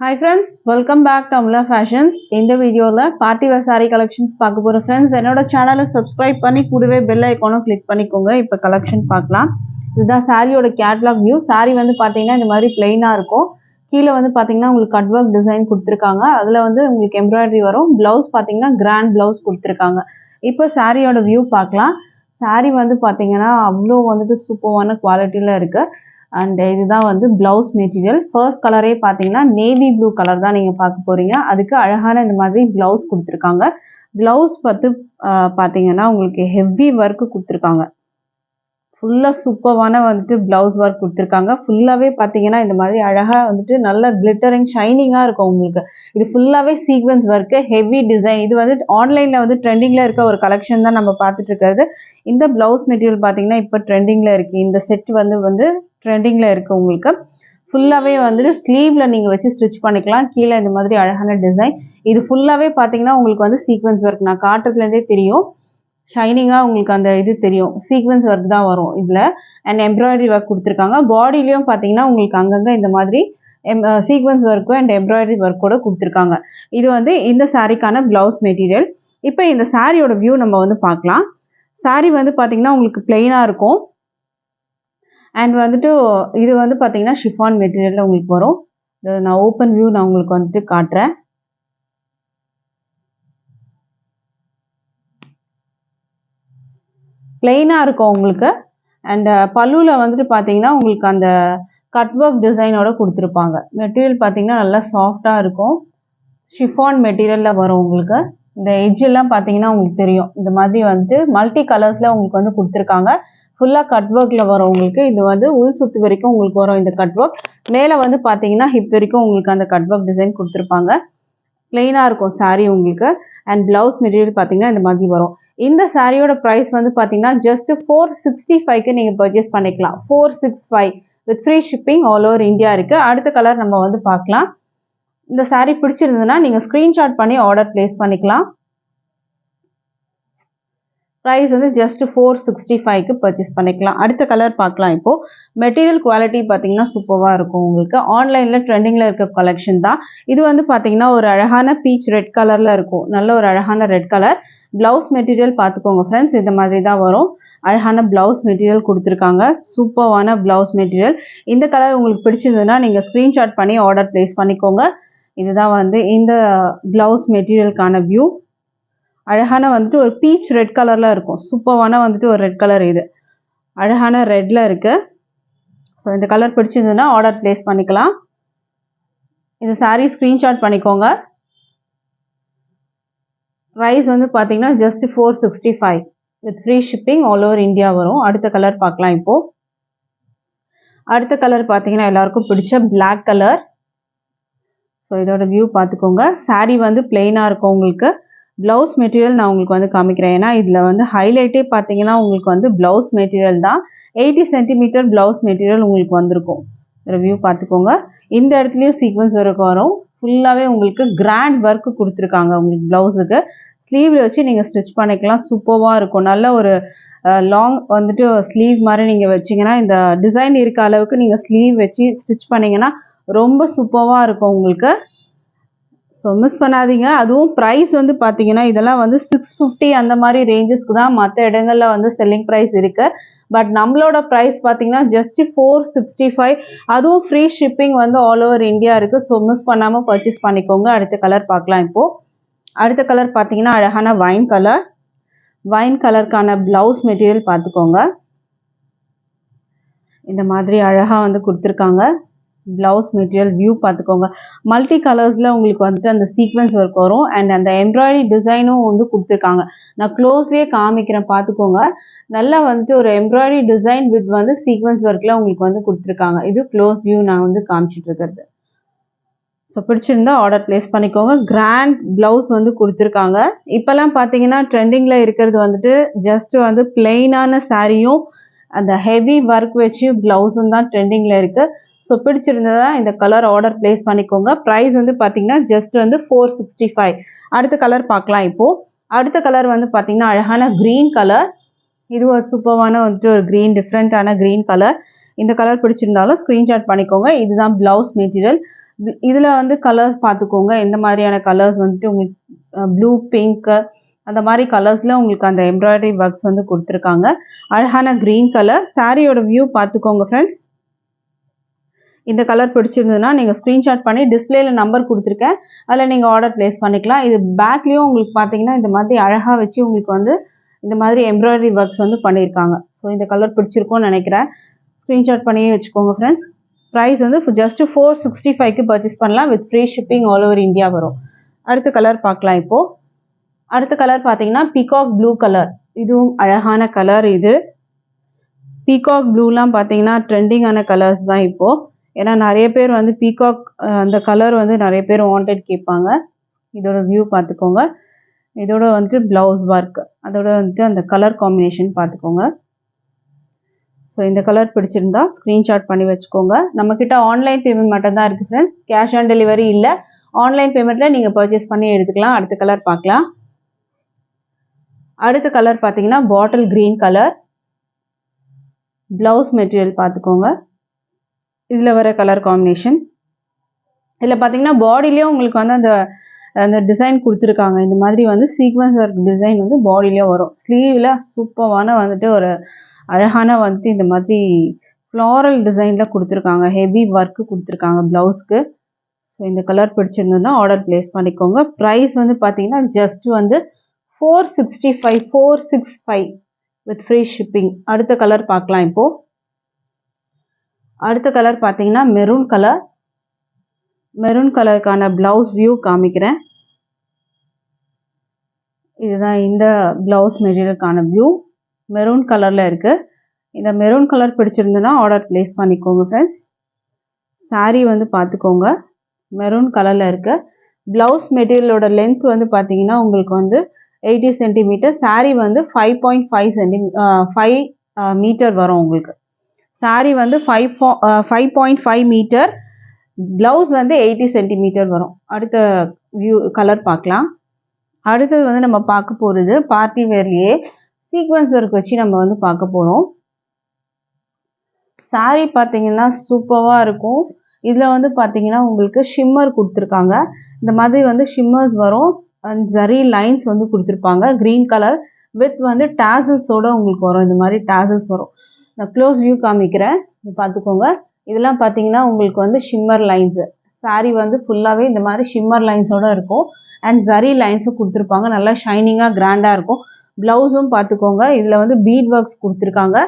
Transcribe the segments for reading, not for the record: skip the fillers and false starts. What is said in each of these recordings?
Hi friends, welcome back to Amla Fashions. இந்த வீடியோல party wear saree collections பார்க்க போறோம் friends. என்னோட சேனலை subscribe பண்ணி கூடவே bell icon-ஐ click பண்ணிக்கோங்க. இப்போ collection பார்க்கலாம். இதுதான் சாரியோட கேட்டலாக் வியூ. saree வந்து பாத்தீங்கன்னா இந்த மாதிரி பிளைனா இருக்கும். கீழே வந்து பாத்தீங்கன்னா உங்களுக்கு கட் ஒர்க் டிசைன் கொடுத்துருக்காங்க. அதுல வந்து உங்களுக்கு எம்ப்ராய்டரி வரும். பிளவுஸ் பாத்தீங்கன்னா கிராண்ட் பிளவுஸ் கொடுத்துருக்காங்க. இப்போ சாரியோட வியூ பார்க்கலாம். saree வந்து பாத்தீங்கன்னா அவ்வளோ வந்துட்டு சூப்பரான குவாலிட்டியில இருக்கு. அண்ட் இதுதான் வந்து பிளவுஸ் மெட்டீரியல். ஃபர்ஸ்ட் கலரே பார்த்தீங்கன்னா நேவி ப்ளூ கலர் தான் நீங்கள் பார்க்க போறீங்க. அதுக்கு அழகான இந்த மாதிரி பிளவுஸ் கொடுத்துருக்காங்க. பிளவுஸ் பார்த்து பார்த்தீங்கன்னா உங்களுக்கு ஹெவி ஒர்க் கொடுத்துருக்காங்க. ஃபுல்லாக சூப்பரான வந்துட்டு பிளவுஸ் ஒர்க் கொடுத்துருக்காங்க. ஃபுல்லாகவே பார்த்தீங்கன்னா இந்த மாதிரி அழகாக வந்துட்டு நல்ல கிளிட்டரிங் ஷைனிங்காக இருக்கும் உங்களுக்கு. இது ஃபுல்லாகவே சீக்வன்ஸ் ஒர்க்கு, ஹெவி டிசைன். இது வந்து ஆன்லைனில் வந்து ட்ரெண்டிங்கில் இருக்க ஒரு கலெக்ஷன் தான் நம்ம பார்த்துட்டு இருக்கிறது. இந்த பிளவுஸ் மெட்டீரியல் பார்த்தீங்கன்னா இப்போ ட்ரெண்டிங்கில் இருக்குது. இந்த செட் வந்து ட்ரெண்டிங்கில் இருக்குது உங்களுக்கு. ஃபுல்லாகவே வந்துட்டு ஸ்லீவில் நீங்கள் வச்சு ஸ்டிச் பண்ணிக்கலாம். கீழே இந்த மாதிரி அழகான டிசைன். இது ஃபுல்லாகவே பார்த்தீங்கன்னா உங்களுக்கு வந்து சீக்வன்ஸ் ஒர்க். நான் காட்டுறதுலேருந்தே தெரியும், ஷைனிங்காக உங்களுக்கு அந்த இது தெரியும். சீக்வன்ஸ் ஒர்க் தான் வரும் இதில். அண்ட் எம்ப்ராய்டரி ஒர்க் கொடுத்துருக்காங்க. பாடிலையும் பார்த்தீங்கன்னா உங்களுக்கு அங்கங்கே இந்த மாதிரி சீக்வன்ஸ் ஒர்க்கு அண்ட் எம்ப்ராய்டரி ஒர்க்கோட கொடுத்துருக்காங்க. இது வந்து இந்த சாரீக்கான பிளவுஸ் மெட்டீரியல். இப்போ இந்த சாரியோட வியூ நம்ம வந்து பார்க்கலாம். சாரீ வந்து பார்த்தீங்கன்னா உங்களுக்கு பிளெயினாக இருக்கும். அண்ட் வந்துட்டு இது வந்து பார்த்தீங்கன்னா ஷிஃபான் மெட்டீரியலில் உங்களுக்கு வரும். நான் ஓப்பன் வியூ நான் உங்களுக்கு வந்துட்டு காட்டுறேன். பிளெயினாக இருக்கும் உங்களுக்கு. அண்ட் பல்லுவில் வந்துட்டு பார்த்தீங்கன்னா உங்களுக்கு அந்த கட் ஒர்க் டிசைனோட கொடுத்துருப்பாங்க. மெட்டீரியல் பார்த்தீங்கன்னா நல்லா சாஃப்டாக இருக்கும். ஷிஃபான் மெட்டீரியலில் வரும் உங்களுக்கு. இந்த எட்ஜெல்லாம் பார்த்தீங்கன்னா உங்களுக்கு தெரியும். இந்த மாதிரி வந்துட்டு மல்டி கலர்ஸில் உங்களுக்கு வந்து கொடுத்துருக்காங்க. ஃபுல்லாக கட் ஒர்க்கில் வரும் உங்களுக்கு. இது வந்து உள் சுத்து வரைக்கும் உங்களுக்கு வரும் இந்த கட் ஒர்க். மேலே வந்து பார்த்தீங்கன்னா ஹிப் வரைக்கும் உங்களுக்கு அந்த கட் ஒர்க் டிசைன் கொடுத்துருப்பாங்க. பிளெயினாக இருக்கும் சாரீ உங்களுக்கு. அண்ட் பிளவுஸ் மெட்டீரியல் பார்த்தீங்கன்னா இந்த மாதிரி வரும். இந்த சாரியோட ப்ரைஸ் வந்து பார்த்தீங்கன்னா ஜஸ்ட் 465க்கு நீங்கள் பர்ச்சேஸ் பண்ணிக்கலாம். 465 with free shipping all over India இருக்குது. அடுத்த கலர் நம்ம வந்து பார்க்கலாம். இந்த சாரீ பிடிச்சிருந்ததுன்னா நீங்கள் ஸ்க்ரீன்ஷாட் பண்ணி ஆர்டர் பிளேஸ் பண்ணிக்கலாம். ப்ரைஸ் வந்து ஜஸ்ட் 465க்கு பர்ச்சேஸ் பண்ணிக்கலாம். அடுத்த கலர் பார்க்கலாம். இப்போது மெட்டீரியல் குவாலிட்டி பார்த்தீங்கன்னா சூப்பராக இருக்கும் உங்களுக்கு. ஆன்லைனில் ட்ரெண்டிங்கில் இருக்க கலெக்ஷன் தான் இது. வந்து பார்த்தீங்கன்னா ஒரு அழகான பீச் ரெட் கலரில் இருக்கும். நல்ல ஒரு அழகான ரெட் கலர். பிளவுஸ் மெட்டீரியல் பார்த்துக்கோங்க ஃப்ரெண்ட்ஸ். இந்த மாதிரி தான் வரும். அழகான பிளவுஸ் மெட்டீரியல் கொடுத்துருக்காங்க. சூப்பரான பிளவுஸ் மெட்டீரியல். இந்த கலர் உங்களுக்கு பிடிச்சிருந்ததுன்னா நீங்கள் ஸ்க்ரீன்ஷாட் பண்ணி ஆர்டர் பிளேஸ் பண்ணிக்கோங்க. இதுதான் வந்து இந்த பிளவுஸ் மெட்டீரியலுக்கான வியூ. அழகான வந்துட்டு ஒரு பீச் ரெட் கலரில் இருக்கும். சூப்பரான வந்துட்டு ஒரு ரெட் கலர். இது அழகான ரெட்டில் இருக்குது. ஸோ இந்த கலர் பிடிச்சிருந்ததுன்னா ஆர்டர் பிளேஸ் பண்ணிக்கலாம். இந்த சாரீ ஸ்க்ரீன்ஷாட் பண்ணிக்கோங்க. ப்ரைஸ் வந்து பார்த்தீங்கன்னா just 465 with free shipping all over India வரும். அடுத்த கலர் பார்க்கலாம். இப்போது அடுத்த கலர் பார்த்தீங்கன்னா எல்லாருக்கும் பிடிச்ச பிளாக் கலர். ஸோ இதோட வியூ பார்த்துக்கோங்க. சாரீ வந்து பிளெயினாக இருக்கும் உங்களுக்கு. பிளவுஸ் மெட்டீரியல் நான் உங்களுக்கு வந்து காமிக்கிறேன். ஏன்னா இதில் வந்து ஹைலைட்டே பார்த்தீங்கன்னா உங்களுக்கு வந்து பிளவுஸ் மெட்டீரியல் தான். 80 சென்டிமீட்டர் பிளவுஸ் மெட்டீரியல் உங்களுக்கு வந்திருக்கும். இதோட வியூ பார்த்துக்கோங்க. இந்த இடத்துலையும் சீக்வன்ஸ் ஒர்க் வரும். ஃபுல்லாகவே உங்களுக்கு கிராண்ட் ஒர்க்கு கொடுத்துருக்காங்க உங்களுக்கு ப்ளவுஸுக்கு. ஸ்லீவில் வச்சு நீங்கள் ஸ்டிச் பண்ணிக்கலாம். சூப்பராக இருக்கும். நல்ல ஒரு லாங் வந்துட்டு ஸ்லீவ் மாதிரி நீங்கள் வச்சிங்கன்னா இந்த டிசைன் இருக்க அளவுக்கு நீங்கள் ஸ்லீவ் வச்சு ஸ்டிச் பண்ணிங்கன்னா ரொம்ப சூப்பராக இருக்கும் உங்களுக்கு. ஸோ மிஸ் பண்ணாதீங்க. அதுவும் ப்ரைஸ் வந்து பார்த்தீங்கன்னா இதெல்லாம் வந்து 650 அந்த மாதிரி ரேஞ்சஸ்க்கு தான் மற்ற இடங்களில் வந்து செல்லிங் ப்ரைஸ் இருக்குது. பட் நம்மளோட ப்ரைஸ் பார்த்தீங்கன்னா ஜஸ்ட் 465. அதுவும் ஃப்ரீ ஷிப்பிங் வந்து ஆல் ஓவர் இந்தியா இருக்குது. ஸோ மிஸ் பண்ணாமல் பர்ச்சேஸ் பண்ணிக்கோங்க. அடுத்த கலர் பார்க்கலாம். இப்போது அடுத்த கலர் பார்த்தீங்கன்னா அழகான வைன் கலர். வைன் கலருக்கான ப்ளவுஸ் மெட்டீரியல் பார்த்துக்கோங்க. இந்த மாதிரி அழகாக வந்து கொடுத்துருக்காங்க. பிளவுஸ் மெட்டீரியல் வியூ பார்த்துக்கோங்க. மல்டி கலர்ஸில் உங்களுக்கு வந்துட்டு அந்த சீக்வன்ஸ் ஒர்க் வரும். அண்ட் அந்த எம்ப்ராய்டரி டிசைனும் வந்து கொடுத்துருக்காங்க. நான் க்ளோஸ்லேயே காமிக்கிறேன் பார்த்துக்கோங்க. நல்லா வந்துட்டு ஒரு எம்ப்ராய்டரி டிசைன் வித் வந்து சீக்வன்ஸ் ஒர்க்கில் உங்களுக்கு வந்து கொடுத்துருக்காங்க. இது க்ளோஸ் வியூ நான் வந்து காமிச்சிட்டு இருக்கிறது. ஸோ பிடிச்சிருந்தா ஆர்டர் பிளேஸ் பண்ணிக்கோங்க. கிராண்ட் பிளவுஸ் வந்து கொடுத்துருக்காங்க. இப்போல்லாம் பார்த்தீங்கன்னா ட்ரெண்டிங்கில் இருக்கிறது வந்துட்டு ஜஸ்ட் வந்து பிளெயினான சாரியும் அந்த ஹெவி ஒர்க் வச்சு பிளவுஸும் தான் ட்ரெண்டிங்கில் இருக்குது. ஸோ பிடிச்சிருந்ததா இந்த கலர் ஆர்டர் பிளேஸ் பண்ணிக்கோங்க. ப்ரைஸ் வந்து பார்த்தீங்கன்னா ஜஸ்ட் வந்து 465. அடுத்த கலர் பார்க்கலாம். இப்போது அடுத்த கலர் வந்து பார்த்தீங்கன்னா அழகான க்ரீன் கலர். இது ஒரு சூப்பரான வந்துட்டு ஒரு க்ரீன், டிஃப்ரெண்ட்டான க்ரீன் கலர். இந்த கலர் பிடிச்சிருந்தாலும் ஸ்க்ரீன்ஷாட் பண்ணிக்கோங்க. இதுதான் பிளவுஸ் மெட்டீரியல். இதில் வந்து கலர்ஸ் பார்த்துக்கோங்க. எந்த மாதிரியான கலர்ஸ் வந்துட்டு உங்களுக்கு ப்ளூ, பிங்க் அந்த மாதிரி கலர்ஸில் உங்களுக்கு அந்த எம்ப்ராய்டரி ஒர்க்ஸ் வந்து கொடுத்துருக்காங்க. அழகான க்ரீன் கலர். சாரியோட வியூ பார்த்துக்கோங்க ஃப்ரெண்ட்ஸ். இந்த கலர் பிடிச்சிருந்ததுன்னா நீங்கள் ஸ்க்ரீன்ஷாட் பண்ணி டிஸ்பிளேல நம்பர் கொடுத்துருக்கேன், அதில் நீங்கள் ஆர்டர் ப்ளேஸ் பண்ணிக்கலாம். இது பேக்லேயும் உங்களுக்கு பார்த்தீங்கன்னா இந்த மாதிரி அழகாக வச்சு உங்களுக்கு வந்து இந்த மாதிரி எம்ப்ராய்டரி ஒர்க்ஸ் வந்து பண்ணியிருக்காங்க. ஸோ இந்த கலர் பிடிச்சிருக்கும்னு நினைக்கிறேன். ஸ்க்ரீன்ஷாட் பண்ணியே வச்சுக்கோங்க ஃப்ரெண்ட்ஸ். ப்ரைஸ் வந்து ஜஸ்ட் 465க்கு பர்ச்சேஸ் பண்ணலாம். With free shipping all over India வரும். அடுத்த கலர் பார்க்கலாம். இப்போது அடுத்த கலர் பார்த்தீங்கன்னா பீகாக் ப்ளூ கலர். இதுவும் அழகான கலர். இது பீகாக் ப்ளூலாம் பார்த்தீங்கன்னா ட்ரெண்டிங்கான கலர்ஸ் தான் இப்போது. ஏன்னா நிறைய பேர் வந்து பீகாக் அந்த கலர் வந்து நிறைய பேர் வாண்டட் கேட்பாங்க. இதோட வியூ பார்த்துக்கோங்க. இதோட வந்துட்டு ப்ளவுஸ் ஒர்க், அதோட வந்துட்டு அந்த கலர் காம்பினேஷன் பார்த்துக்கோங்க. ஸோ இந்த கலர் பிடிச்சிருந்தா ஸ்க்ரீன்ஷாட் பண்ணி வச்சுக்கோங்க. நம்மக்கிட்ட ஆன்லைன் பேமெண்ட் மட்டும் தான் இருக்குது ஃப்ரெண்ட்ஸ். கேஷ் ஆன் டெலிவரி இல்லை. ஆன்லைன் பேமெண்ட்டில் நீங்கள் பர்ச்சேஸ் பண்ணி எடுத்துக்கலாம். அடுத்த கலர் பார்க்கலாம். அடுத்த கலர் பார்த்தீங்கன்னா bottle green colour. Blouse material பார்த்துக்கோங்க. இதில் வர கலர் காம்பினேஷன். இதில் பார்த்தீங்கன்னா பாடியிலேயே உங்களுக்கு வந்து அந்த டிசைன் கொடுத்துருக்காங்க. இந்த மாதிரி வந்து சீக்வன்ஸ் ஒர்க் டிசைன் வந்து பாடியிலேயே வரும். ஸ்லீவில் சூப்பரான வந்துட்டு ஒரு அழகான வந்துட்டு இந்த மாதிரி ஃப்ளாரல் டிசைனில் கொடுத்துருக்காங்க. ஹெவி ஒர்க்கு கொடுத்துருக்காங்க ப்ளவுஸ்க்கு. ஸோ இந்த கலர் பிடிச்சிருந்ததுன்னா ஆர்டர் ப்ளேஸ் பண்ணிக்கோங்க. ப்ரைஸ் வந்து பார்த்தீங்கன்னா ஜஸ்ட் வந்து 465 வித் ஃப்ரீ ஷிப்பிங். அடுத்த கலர் பார்க்கலாம். இப்போது அடுத்த கலர் பார்த்தீங்கன்னா மெரூன் கலர். மெரூன் கலருக்கான ப்ளவுஸ் வியூ காமிக்கிறேன். இதுதான் இந்த ப்ளவுஸ் மெட்டீரியலுக்கான வியூ. மெரூன் கலரில் இருக்குது. இந்த மெரூன் கலர் பிடிச்சிருந்ததுன்னா ஆர்டர் ப்ளேஸ் பண்ணிக்கோங்க ஃப்ரெண்ட்ஸ். சாரீ வந்து பார்த்துக்கோங்க. மெரூன் கலரில் இருக்குது. ப்ளவுஸ் மெட்டீரியலோட லென்த் வந்து பார்த்தீங்கன்னா உங்களுக்கு வந்து 80 சென்டிமீட்டர். சாரீ வந்து 5 மீட்டர் வரும் உங்களுக்கு. சாரீ வந்து 5.5 மீட்டர். ப்ளவுஸ் வந்து 80 சென்டிமீட்டர் வரும். அடுத்த வியூ கலர் பார்க்கலாம். அடுத்தது வந்து நம்ம பார்க்க போகிறது பார்ட்டி வேர்லேயே சீக்வன்ஸ் ஒர்க் வச்சு நம்ம வந்து பார்க்க போகிறோம். சாரீ பார்த்தீங்கன்னா சூப்பராக இருக்கும். இதில் வந்து பார்த்தீங்கன்னா உங்களுக்கு ஷிம்மர் கொடுத்துருக்காங்க. இந்த மாதிரி வந்து ஷிம்மர்ஸ் வரும். அண்ட் ஜரி லைன்ஸ் வந்து கொடுத்துருப்பாங்க. க்ரீன் கலர் வித் வந்து டேசல்ஸோடு உங்களுக்கு வரும். இந்த மாதிரி டேசல்ஸ் வரும். நான் க்ளோஸ் வியூ காமிக்கிறேன், பார்த்துக்கோங்க. இதெல்லாம் பார்த்தீங்கன்னா உங்களுக்கு வந்து ஷிம்மர் லைன்ஸு. சாரீ வந்து ஃபுல்லாகவே இந்த மாதிரி ஷிம்மர் லைன்ஸோடு இருக்கும். அண்ட் ஜரி லைன்ஸும் கொடுத்துருப்பாங்க. நல்லா ஷைனிங்காக கிராண்டாக இருக்கும். ப்ளவுஸும் பார்த்துக்கோங்க. இதில் வந்து பீட் ஒர்க்ஸ் கொடுத்துருக்காங்க.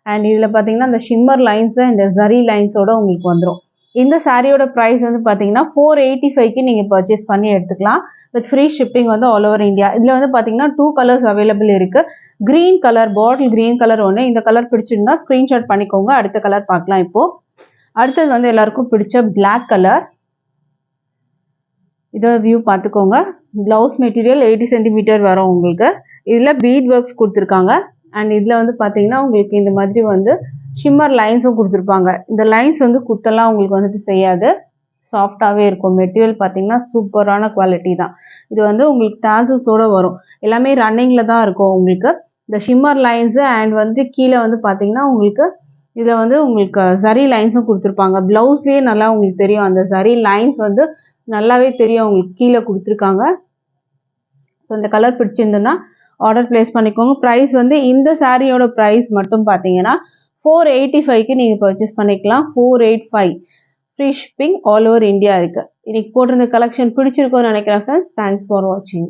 அண்ட் இதில் பார்த்தீங்கன்னா இந்த ஷிம்மர் லைன்ஸு இந்த ஜரி லைன்ஸோடு உங்களுக்கு வந்துடும். இந்த சாரியோட ப்ரைஸ் வந்து பார்த்தீங்கன்னா 485க்கு நீங்கள் பர்ச்சேஸ் பண்ணி எடுத்துக்கலாம். வித் ஃப்ரீ ஷிப்பிங் வந்து ஆல் ஓவர் இந்தியா. இதில் வந்து பார்த்தீங்கன்னா 2 கலர்ஸ் அவைலபிள் இருக்குது. Green colour, bottle green colour ஒன்று. இந்த கலர் பிடிச்சிருந்தா ஸ்க்ரீன்ஷாட் பண்ணிக்கோங்க. அடுத்த கலர் பார்க்கலாம். இப்போது அடுத்தது வந்து எல்லாருக்கும் பிடிச்ச பிளாக் கலர். இதோட வியூ பார்த்துக்கோங்க. ப்ளவுஸ் மெட்டீரியல் 80 சென்டிமீட்டர் வரும் உங்களுக்கு. இதில் பீட் ஒர்க்ஸ் கொடுத்துருக்காங்க. அண்ட் இதில் வந்து பார்த்தீங்கன்னா உங்களுக்கு இந்த மாதிரி வந்து ஷிம்மர் லைன்ஸும் கொடுத்துருப்பாங்க. இந்த லைன்ஸ் வந்து குத்தெல்லாம் உங்களுக்கு வந்துட்டு செய்யாது. சாஃப்டாகவே இருக்கும். மெட்டீரியல் பார்த்தீங்கன்னா சூப்பரான குவாலிட்டி தான். இது வந்து உங்களுக்கு டாசல்ஸோடு வரும். எல்லாமே ரன்னிங்கில் தான் இருக்கும் உங்களுக்கு. இந்த ஷிம்மர் லைன்ஸு அண்ட் வந்து கீழே வந்து பார்த்தீங்கன்னா உங்களுக்கு இதில் வந்து உங்களுக்கு ஜரி லைன்ஸும் கொடுத்துருப்பாங்க. ப்ளவுஸ்லேயே நல்லா உங்களுக்கு தெரியும். அந்த ஜரி லைன்ஸ் வந்து நல்லாவே தெரியும் உங்களுக்கு கீழே கொடுத்துருக்காங்க. ஸோ இந்த கலர் பிடிச்சிருந்துன்னா ஆர்டர் ப்ளேஸ் பண்ணிக்கோங்க. ப்ரைஸ் வந்து இந்த சாரியோட ப்ரைஸ் மட்டும் பார்த்தீங்கன்னா 485க்கு நீங்கள் பர்ச்சேஸ் பண்ணிக்கலாம். 485 free shipping all over India இருக்குது. இன்னைக்கு போட்டிருந்த கலெக்ஷன் பிடிச்சிருக்கோன்னு நினைக்கிறேன் ஃப்ரெண்ட்ஸ். தேங்க்ஸ் ஃபார் வாட்சிங்.